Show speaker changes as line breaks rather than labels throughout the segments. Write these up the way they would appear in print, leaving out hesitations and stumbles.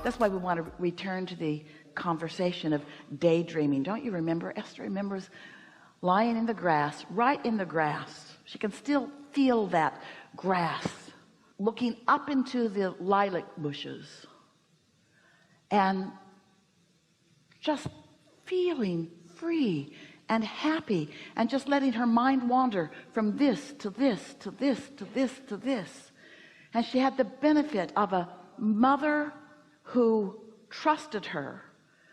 That's why we want to return to the conversation of daydreaming. Don't you remember? Esther remembers lying in the grass, right in the grass. She can still feel that grass, looking up into the lilac bushes and just feeling free and happy, and just letting her mind wander from this to this to this to this to this. And she had the benefit of a mother who trusted her,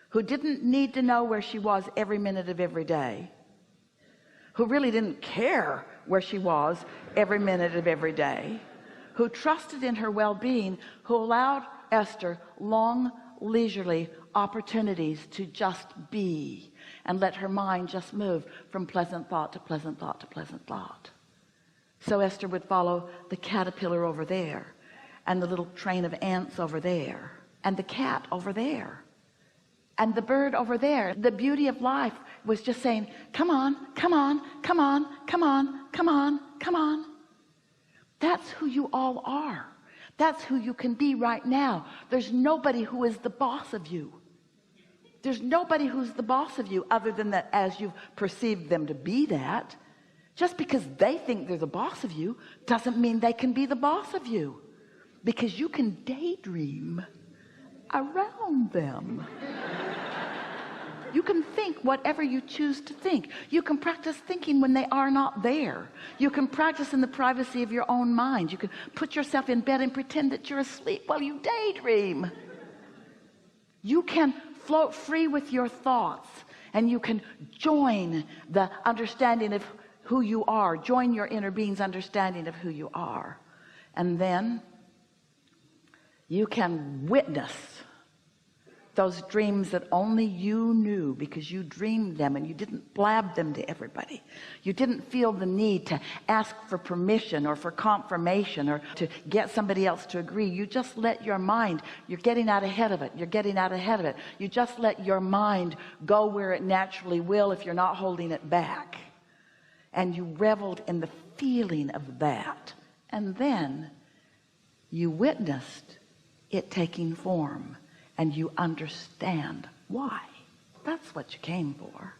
who didn't need to know where she was every minute of every day, who really didn't care where she was every minute of every day, who trusted in her well-being, who allowed Esther long, leisurely opportunities to just be and let her mind just move from pleasant thought to pleasant thought to pleasant thought. So Esther would follow the caterpillar over there, and the little train of ants over there, and the cat over there, and the bird over there. The beauty of life was just saying, come on, come on, come on, come on, come on, come on. That's who you all are. That's who you can be right now. There's nobody who is the boss of you. There's nobody who's the boss of you other than that as you've perceived them to be that. Just because they think they're the boss of you doesn't mean they can be the boss of you, because you can daydream around them. You can think whatever you choose to think. You can practice thinking when they are not there. You can practice in the privacy of your own mind. You can put yourself in bed and pretend that you're asleep while you daydream. You can float free with your thoughts, and you can join the understanding of who you are. Join your inner being's understanding of who you are. And then you can witness those dreams that only you knew, because you dreamed them and you didn't blab them to everybody. You didn't feel the need to ask for permission or for confirmation or to get somebody else to agree. You just let your mind, you're getting out ahead of it. You're getting out ahead of it. You just let your mind go where it naturally will if you're not holding it back. And you reveled in the feeling of that. And then you witnessed it taking form. And you understand why. That's what you came for.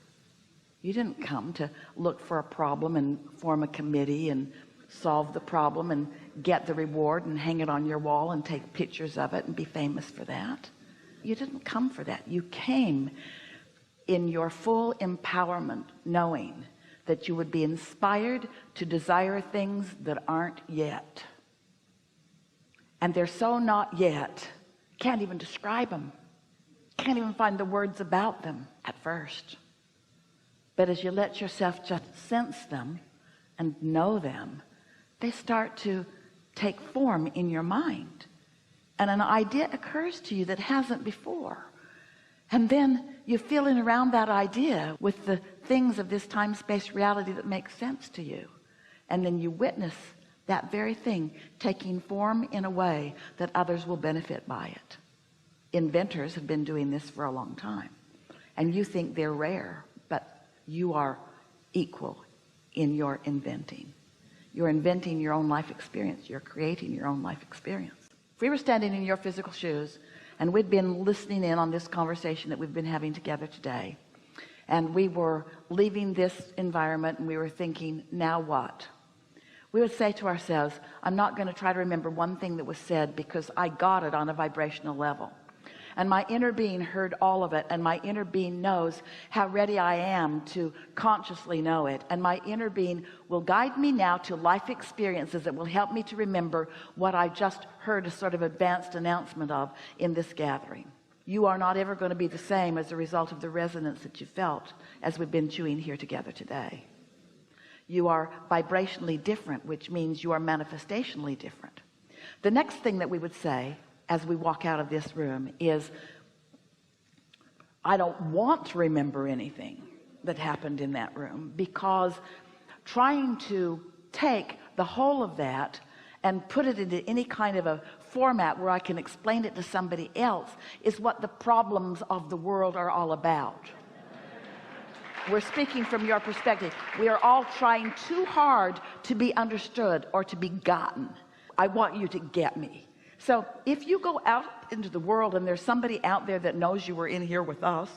You didn't come to look for a problem and form a committee and solve the problem and get the reward and hang it on your wall and take pictures of it and be famous for that. You didn't come for that. You came in your full empowerment, knowing that you would be inspired to desire things that aren't yet. And they're so not yet, can't even describe them, can't even find the words about them at first. But as you let yourself just sense them and know them, they start to take form in your mind, and an idea occurs to you that hasn't before. And then you fill in around that idea with the things of this time-space reality that make sense to you, and then you witness that very thing taking form in a way that others will benefit by it. Inventors have been doing this for a long time, and you think they're rare, but you are equal in your inventing. You're inventing your own life experience. You're creating your own life experience. If we were standing in your physical shoes and we'd been listening in on this conversation that we've been having together today, and we were leaving this environment and we were thinking, now what? We would say to ourselves, I'm not going to try to remember one thing that was said, because I got it on a vibrational level. And my inner being heard all of it, and my inner being knows how ready I am to consciously know it. And my inner being will guide me now to life experiences that will help me to remember what I just heard a sort of advanced announcement of in this gathering. You are not ever going to be the same as a result of the resonance that you felt as we've been chewing here together today. You are vibrationally different, which means you are manifestationally different. The next thing that we would say as we walk out of this room is, I don't want to remember anything that happened in that room, because trying to take the whole of that and put it into any kind of a format where I can explain it to somebody else is what the problems of the world are all about. We're speaking from your perspective. We are all trying too hard to be understood or to be gotten. I want you to get me. So if you go out out into the world and there's somebody out there that knows you were in here with us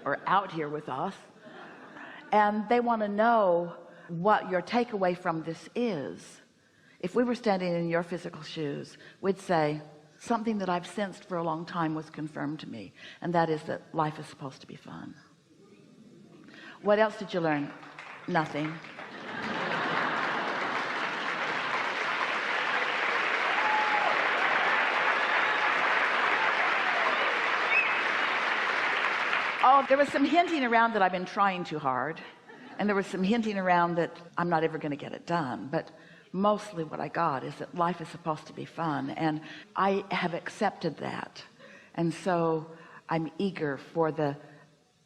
or out here with us, and they want to know what your takeaway from this is. If we were standing in your physical shoes, we'd say something that I've sensed for a long time was confirmed to me, and that is that life is supposed to be fun. What else did you learn? Nothing. Oh, there was some hinting around that I've been trying too hard, and there was some hinting around that I'm not ever going to get it done, but mostly what I got is that life is supposed to be fun, and I have accepted that. And so I'm eager for the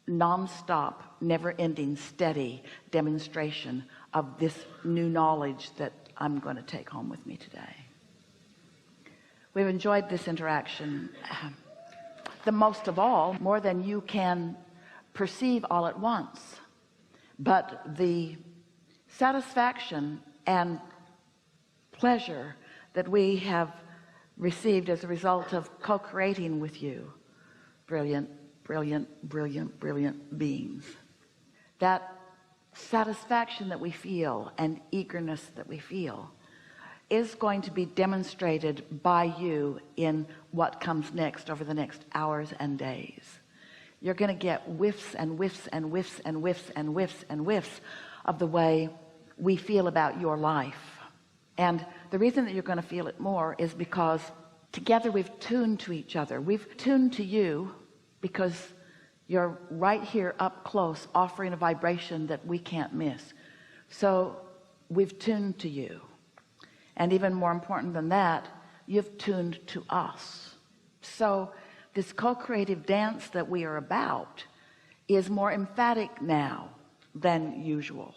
non-stop, never-ending, steady demonstration of this new knowledge that I'm going to take home with me today. We've enjoyed this interaction the most of all, more than you can perceive all at once. But the satisfaction and pleasure that we have received as a result of co-creating with you, brilliant beings, that satisfaction that we feel and eagerness that we feel is going to be demonstrated by you in what comes next over the next hours and days. You're going to get whiffs and whiffs and whiffs and whiffs and whiffs and whiffs of the way we feel about your life. And the reason that you're going to feel it more is because together we've tuned to each other. We've tuned to you because you're right here up close, offering a vibration that we can't miss. So we've tuned to you. And even more important than that, you've tuned to us. So this co-creative dance that we are about is more emphatic now than usual.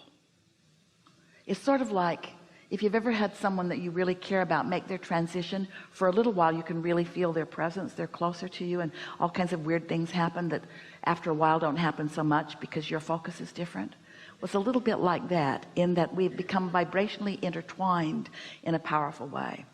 It's sort of like if you've ever had someone that you really care about make their transition for a little while, you can really feel their presence. They're closer to you, and all kinds of weird things happen that after a while don't happen so much because your focus is different. Well, it's a little bit like that, in that we've become vibrationally intertwined in a powerful way,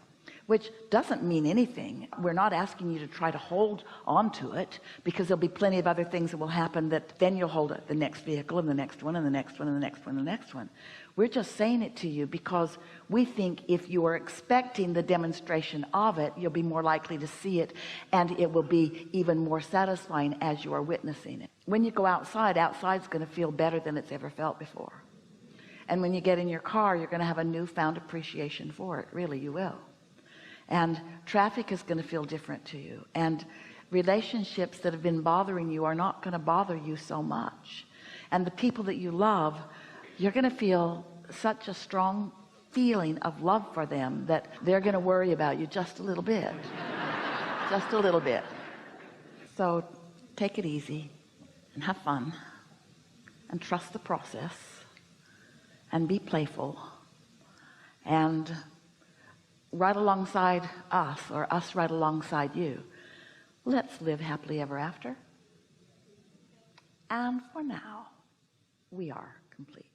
which doesn't mean anything. We're not asking you to try to hold on to it, because there'll be plenty of other things that will happen that then you'll hold it, the next vehicle and the next one and the next one and the next one and the next one. We're just saying it to you because we think if you are expecting the demonstration of it, you'll be more likely to see it, and it will be even more satisfying as you are witnessing it. When you go outside's going to feel better than it's ever felt before. And when you get in your car, you're going to have a newfound appreciation for it. Really, you will. And traffic is going to feel different to you, and relationships that have been bothering you are not going to bother you so much. And the people that you love, you're going to feel such a strong feeling of love for them that they're going to worry about you just a little bit. Just a little bit. So take it easy and have fun and trust the process and be playful, and right alongside us, or us right alongside you, let's live happily ever after. And for now, we are complete.